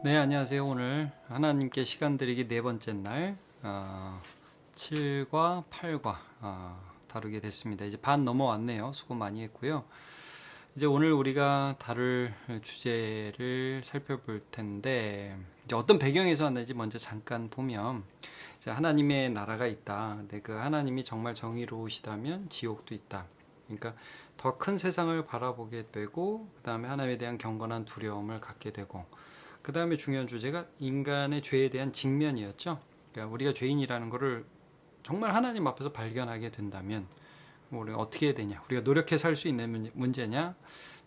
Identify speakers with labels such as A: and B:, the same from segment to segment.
A: 네, 안녕하세요. 오늘 하나님께 시간 드리기 네 번째 날 7과 8과 다루게 됐습니다. 이제 반 넘어왔네요. 수고 많이 했고요. 이제 오늘 우리가 다룰 주제를 살펴볼 텐데, 이제 어떤 배경에서 왔는지 먼저 잠깐 보면, 이제 하나님의 나라가 있다. 근데 그 하나님이 정말 정의로우시다면 지옥도 있다. 그러니까 더 큰 세상을 바라보게 되고, 그 다음에 하나님에 대한 경건한 두려움을 갖게 되고, 그 다음에 중요한 주제가 인간의 죄에 대한 직면이었죠. 그러니까 우리가 죄인이라는 것을 정말 하나님 앞에서 발견하게 된다면 우리가 어떻게 해야 되냐, 우리가 노력해 살 수 있는 문제냐,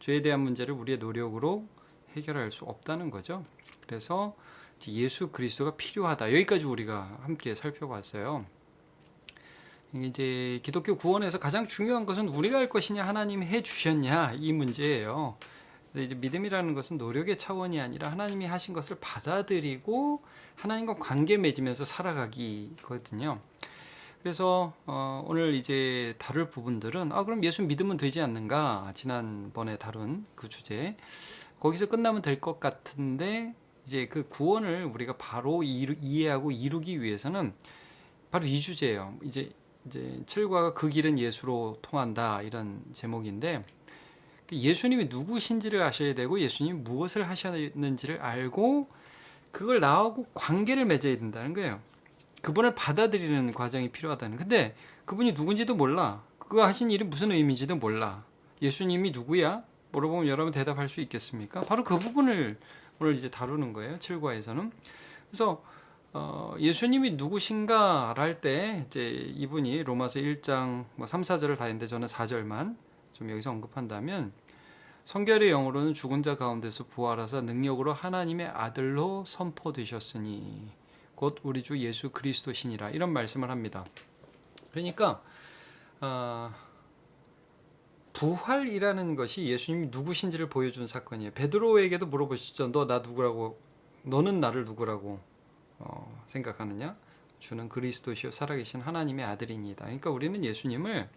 A: 죄에 대한 문제를 우리의 노력으로 해결할 수 없다는 거죠. 그래서 예수 그리스도가 필요하다. 여기까지 우리가 함께 살펴봤어요. 이제 기독교 구원에서 가장 중요한 것은 우리가 할 것이냐, 하나님이 해 주셨냐, 이 문제예요. 이제 믿음이라는 것은 노력의 차원이 아니라 하나님이 하신 것을 받아들이고 하나님과 관계 맺으면서 살아가기거든요. 그래서 오늘 이제 다룰 부분들은 그럼 예수 믿으면 되지 않는가, 지난번에 다룬 그 주제, 거기서 끝나면 될 것 같은데, 이제 그 구원을 우리가 바로 이해하고 이루기 위해서는 바로 이 주제예요. 이제 7과가 그 길은 예수로 통한다, 이런 제목인데, 예수님이 누구신지를 아셔야 되고 예수님이 무엇을 하셨는지를 알고 그걸 나하고 관계를 맺어야 된다는 거예요. 그분을 받아들이는 과정이 필요하다는. 근데 그분이 누군지도 몰라. 그거 하신 일이 무슨 의미인지도 몰라. 예수님이 누구야? 물어보면 여러분 대답할 수 있겠습니까? 바로 그 부분을 오늘 이제 다루는 거예요. 7과에서는. 그래서 예수님이 누구신가 할 때 이제 이분이 로마서 1장 3, 4절을 다 했는데 저는 4절만 좀 여기서 언급한다면, 성결의 영으로는 죽은 자 가운데서 부활하사 능력으로 하나님의 아들로 선포되셨으니 곧 우리 주 예수 그리스도시니라, 이런 말씀을 합니다. 그러니까 부활이라는 것이 예수님이 누구신지를 보여준 사건이에요. 베드로에게도 물어보시죠. 너 나 누구라고, 너는 나를 누구라고 생각하느냐? 주는 그리스도시요 살아계신 하나님의 아들이니이다. 그러니까 우리는 예수님을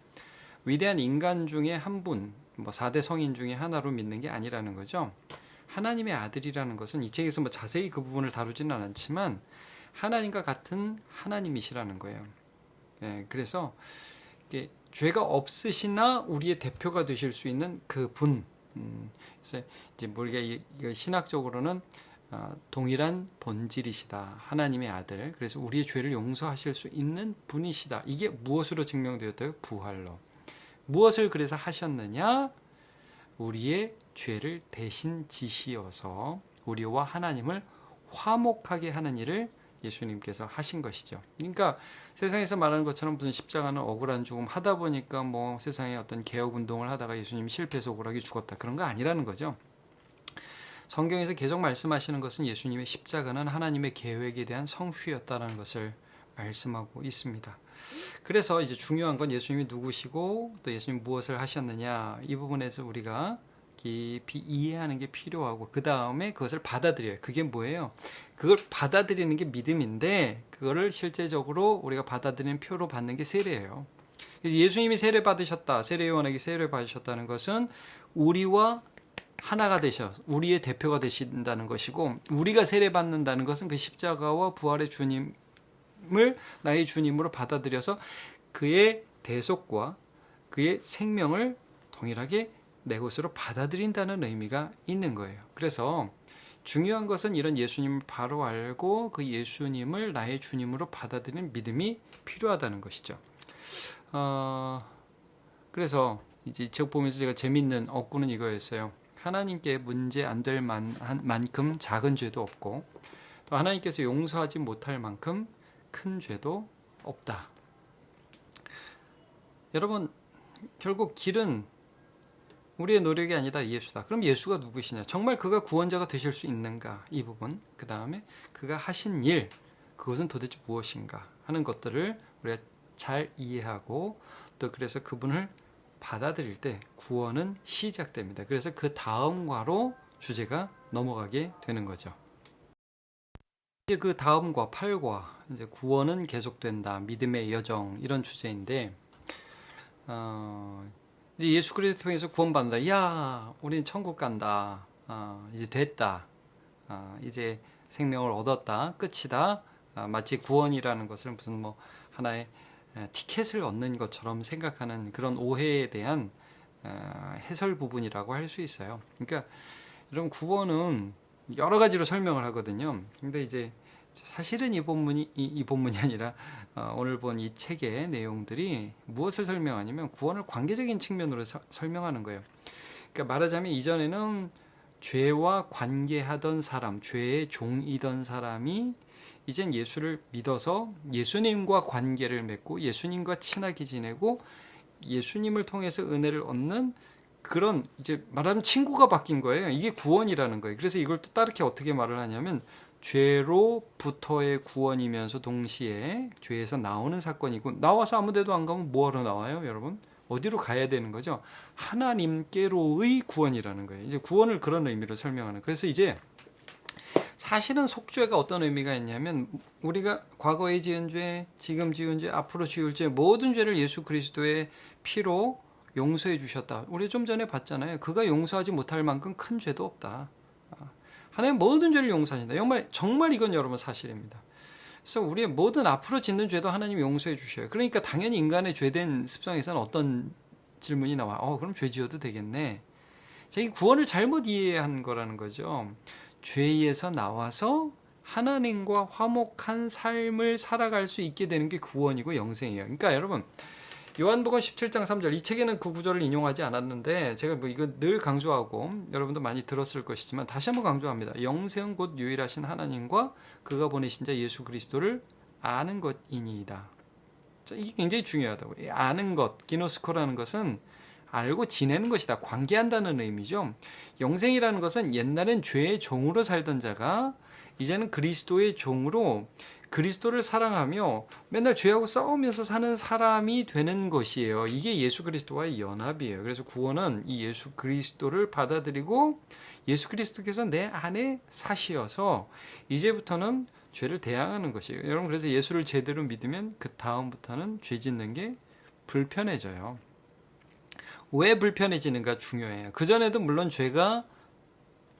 A: 위대한 인간 중에 한 분, 4대 성인 중에 하나로 믿는 게 아니라는 거죠. 하나님의 아들이라는 것은 이 책에서 자세히 그 부분을 다루지는 않지만 하나님과 같은 하나님이시라는 거예요. 그래서 죄가 없으시나 우리의 대표가 되실 수 있는 그 분. 그래서 이제 우리가 신학적으로는 동일한 본질이시다. 하나님의 아들. 그래서 우리의 죄를 용서하실 수 있는 분이시다. 이게 무엇으로 증명되었다고요? 부활로. 무엇을 그래서 하셨느냐? 우리의 죄를 대신 지시어서 우리와 하나님을 화목하게 하는 일을 예수님께서 하신 것이죠. 그러니까 세상에서 말하는 것처럼 무슨 십자가는 억울한 죽음 하다 보니까 세상에 어떤 개혁 운동을 하다가 예수님이 실패해서 억울하게 죽었다, 그런 거 아니라는 거죠. 성경에서 계속 말씀하시는 것은 예수님의 십자가는 하나님의 계획에 대한 성취였다는 것을 말씀하고 있습니다. 그래서 이제 중요한 건 예수님이 누구시고 또 예수님 무엇을 하셨느냐, 이 부분에서 우리가 깊이 이해하는 게 필요하고, 그 다음에 그것을 받아들여요. 그게 뭐예요? 그걸 받아들이는 게 믿음인데, 그거를 실제적으로 우리가 받아들이는 표로 받는 게 세례예요. 예수님이 세례 받으셨다, 세례요한에게 세례 받으셨다는 것은 우리와 하나가 되셔, 우리의 대표가 되신다는 것이고, 우리가 세례 받는다는 것은 그 십자가와 부활의 주님을 나의 주님으로 받아들여서 그의 대속과 그의 생명을 동일하게 내 것으로 받아들인다는 의미가 있는 거예요. 그래서 중요한 것은 이런 예수님을 바로 알고 그 예수님을 나의 주님으로 받아들이는 믿음이 필요하다는 것이죠. 그래서 이제 책 보면서 제가 재밌는 어구는 이거였어요. 하나님께 문제 안 될 만큼 작은 죄도 없고, 또 하나님께서 용서하지 못할 만큼 큰 죄도 없다. 여러분, 결국 길은 우리의 노력이 아니라 예수다. 그럼 예수가 누구시냐? 정말 그가 구원자가 되실 수 있는가? 이 부분. 그 다음에 그가 하신 일, 그것은 도대체 무엇인가 하는 것들을 우리가 잘 이해하고, 또 그래서 그분을 받아들일 때 구원은 시작됩니다. 그래서 그 다음과로 주제가 넘어가게 되는 거죠. 이제 그 다음과 8과, 이제 구원은 계속된다, 믿음의 여정, 이런 주제인데, 이제 예수 그리스도 통해서 구원받는다. 야, 우리는 천국 간다. 이제 됐다. 이제 생명을 얻었다, 끝이다. 마치 구원이라는 것을 무슨 뭐 하나의 티켓을 얻는 것처럼 생각하는 그런 오해에 대한 해설 부분이라고 할 수 있어요. 그러니까 여러분, 구원은 여러 가지로 설명을 하거든요. 근데 이제 사실은 이 본문이 아니라 오늘 본 이 책의 내용들이 무엇을 설명하냐면 구원을 관계적인 측면으로 설명하는 거예요. 그러니까 말하자면 이전에는 죄와 관계하던 사람, 죄의 종이던 사람이 이젠 예수를 믿어서 예수님과 관계를 맺고 예수님과 친하게 지내고 예수님을 통해서 은혜를 얻는 그런, 이제 말하면 친구가 바뀐 거예요. 이게 구원이라는 거예요. 그래서 이걸 또 다르게 어떻게 말을 하냐면 죄로부터의 구원이면서 동시에 죄에서 나오는 사건이고, 나와서 아무 데도 안 가면 뭐하러 나와요, 여러분? 어디로 가야 되는 거죠? 하나님께로의 구원이라는 거예요. 이제 구원을 그런 의미로 설명하는. 그래서 이제 사실은 속죄가 어떤 의미가 있냐면 우리가 과거에 지은 죄, 지금 지은 죄, 앞으로 지을 죄, 모든 죄를 예수 그리스도의 피로 용서해 주셨다. 우리 좀 전에 봤잖아요. 그가 용서하지 못할 만큼 큰 죄도 없다. 하나님 모든 죄를 용서하신다. 정말 이건 여러분 사실입니다. 그래서 우리의 모든 앞으로 짓는 죄도 하나님이 용서해 주셔요. 그러니까 당연히 인간의 죄된 습성에서는 어떤 질문이 나와. 그럼 죄 지어도 되겠네. 이 구원을 잘못 이해한 거라는 거죠. 죄에서 나와서 하나님과 화목한 삶을 살아갈 수 있게 되는 게 구원이고 영생이에요. 그러니까 여러분, 요한복음 17장 3절, 이 책에는 그 구절을 인용하지 않았는데 제가 뭐 이거 늘 강조하고 여러분도 많이 들었을 것이지만 다시 한번 강조합니다. 영생은 곧 유일하신 하나님과 그가 보내신 자 예수 그리스도를 아는 것이니이다. 이게 굉장히 중요하다고. 아는 것, 기노스코라는 것은 알고 지내는 것이다. 관계한다는 의미죠. 영생이라는 것은 옛날엔 죄의 종으로 살던 자가 이제는 그리스도의 종으로 그리스도를 사랑하며 맨날 죄하고 싸우면서 사는 사람이 되는 것이에요. 이게 예수 그리스도와의 연합이에요. 그래서 구원은 이 예수 그리스도를 받아들이고 예수 그리스도께서 내 안에 사시어서 이제부터는 죄를 대항하는 것이에요. 여러분, 그래서 예수를 제대로 믿으면 그 다음부터는 죄 짓는 게 불편해져요. 왜 불편해지는가 중요해요. 그전에도 물론 죄가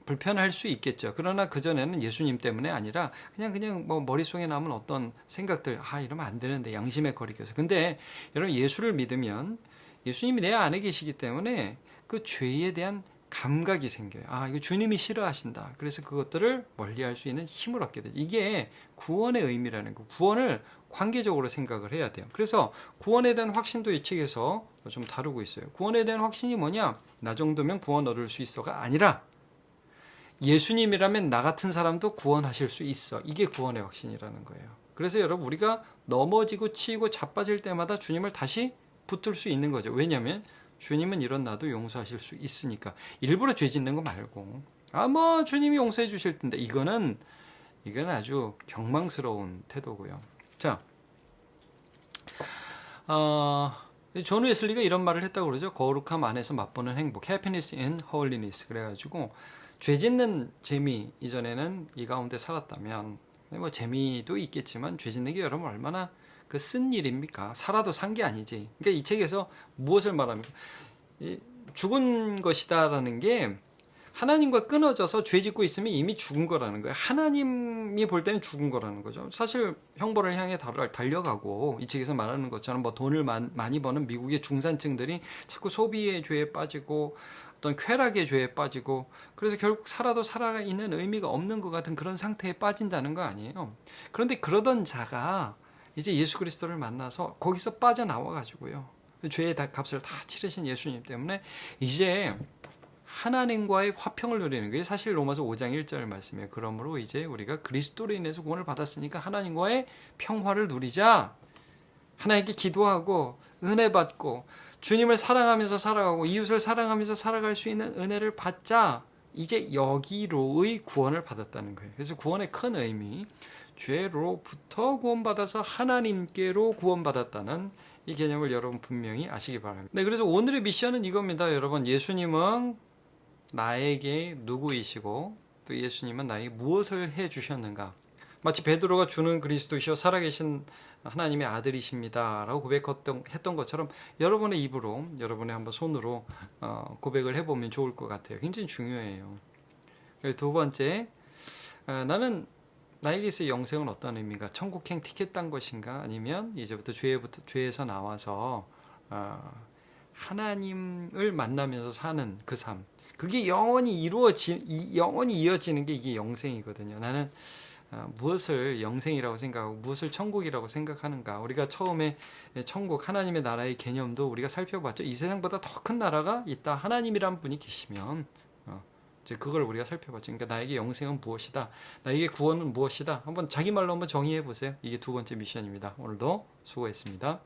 A: 불편할 수 있겠죠. 그러나 그전에는 예수님 때문에 아니라 그냥 뭐 머릿속에 남은 어떤 생각들, 이러면 안 되는데, 양심의 거리껴서. 근데 여러분, 예수를 믿으면 예수님이 내 안에 계시기 때문에 그 죄에 대한 감각이 생겨요. 이거 주님이 싫어하신다. 그래서 그것들을 멀리할 수 있는 힘을 얻게 되죠. 이게 구원의 의미라는 거. 구원을 관계적으로 생각을 해야 돼요. 그래서 구원에 대한 확신도 이 책에서 좀 다루고 있어요. 구원에 대한 확신이 뭐냐? 나 정도면 구원 얻을 수 있어가 아니라 예수님이라면 나 같은 사람도 구원하실 수 있어. 이게 구원의 확신이라는 거예요. 그래서 여러분, 우리가 넘어지고 치이고 자빠질 때마다 주님을 다시 붙들 수 있는 거죠. 왜냐하면 주님은 이런 나도 용서하실 수 있으니까. 일부러 죄 짓는 거 말고 뭐 주님이 용서해 주실 텐데, 이거는 아주 경망스러운 태도고요. 자, 존 웨슬리가 이런 말을 했다고 그러죠. 거룩함 안에서 맛보는 행복, happiness in holiness. 그래가지고 죄 짓는 재미, 이전에는 이 가운데 살았다면, 뭐 재미도 있겠지만 죄 짓는 게 여러분 얼마나 그 쓴 일입니까? 살아도 산 게 아니지. 그러니까 이 책에서 무엇을 말합니까? 죽은 것이다라는 게 하나님과 끊어져서 죄 짓고 있으면 이미 죽은 거라는 거예요. 하나님이 볼 때는 죽은 거라는 거죠. 사실 형벌을 향해 달려가고, 이 책에서 말하는 것처럼 뭐 돈을 많이 버는 미국의 중산층들이 자꾸 소비의 죄에 빠지고 어떤 쾌락의 죄에 빠지고, 그래서 결국 살아도 살아 있는 의미가 없는 것 같은 그런 상태에 빠진다는 거 아니에요. 그런데 그러던 자가 이제 예수 그리스도를 만나서 거기서 빠져나와 가지고요, 죄의 값을 다 치르신 예수님 때문에 이제 하나님과의 화평을 누리는 게 사실 로마서 5장 1절 말씀이에요. 그러므로 이제 우리가 그리스도로 인해서 구원을 받았으니까 하나님과의 평화를 누리자. 하나님께 기도하고 은혜 받고 주님을 사랑하면서 살아가고 이웃을 사랑하면서 살아갈 수 있는 은혜를 받자. 이제 여기로의 구원을 받았다는 거예요. 그래서 구원의 큰 의미, 죄로부터 구원받아서 하나님께로 구원받았다는 이 개념을 여러분 분명히 아시기 바랍니다. 네, 그래서 오늘의 미션은 이겁니다. 여러분, 예수님은 나에게 누구이시고 또 예수님은 나에게 무엇을 해주셨는가. 마치 베드로가 주는 그리스도시여 살아계신 하나님의 아들이십니다 라고 고백했던 것처럼 여러분의 입으로, 여러분의 한번 손으로 고백을 해보면 좋을 것 같아요. 굉장히 중요해요. 두 번째, 나는 나에게 있어 영생은 어떤 의미가? 천국행 티켓 딴 것인가? 아니면 이제부터 죄에서 나와서 하나님을 만나면서 사는 그 삶. 그게 영원히 이어지는 게 이게 영생이거든요. 나는 무엇을 영생이라고 생각하고 무엇을 천국이라고 생각하는가. 우리가 처음에 천국 하나님의 나라의 개념도 우리가 살펴봤죠. 이 세상보다 더 큰 나라가 있다. 하나님이란 분이 계시면 이제 그걸 우리가 살펴봤죠. 그러니까 나에게 영생은 무엇이다. 나에게 구원은 무엇이다. 한번 자기 말로 한번 정의해 보세요. 이게 두 번째 미션입니다. 오늘도 수고했습니다.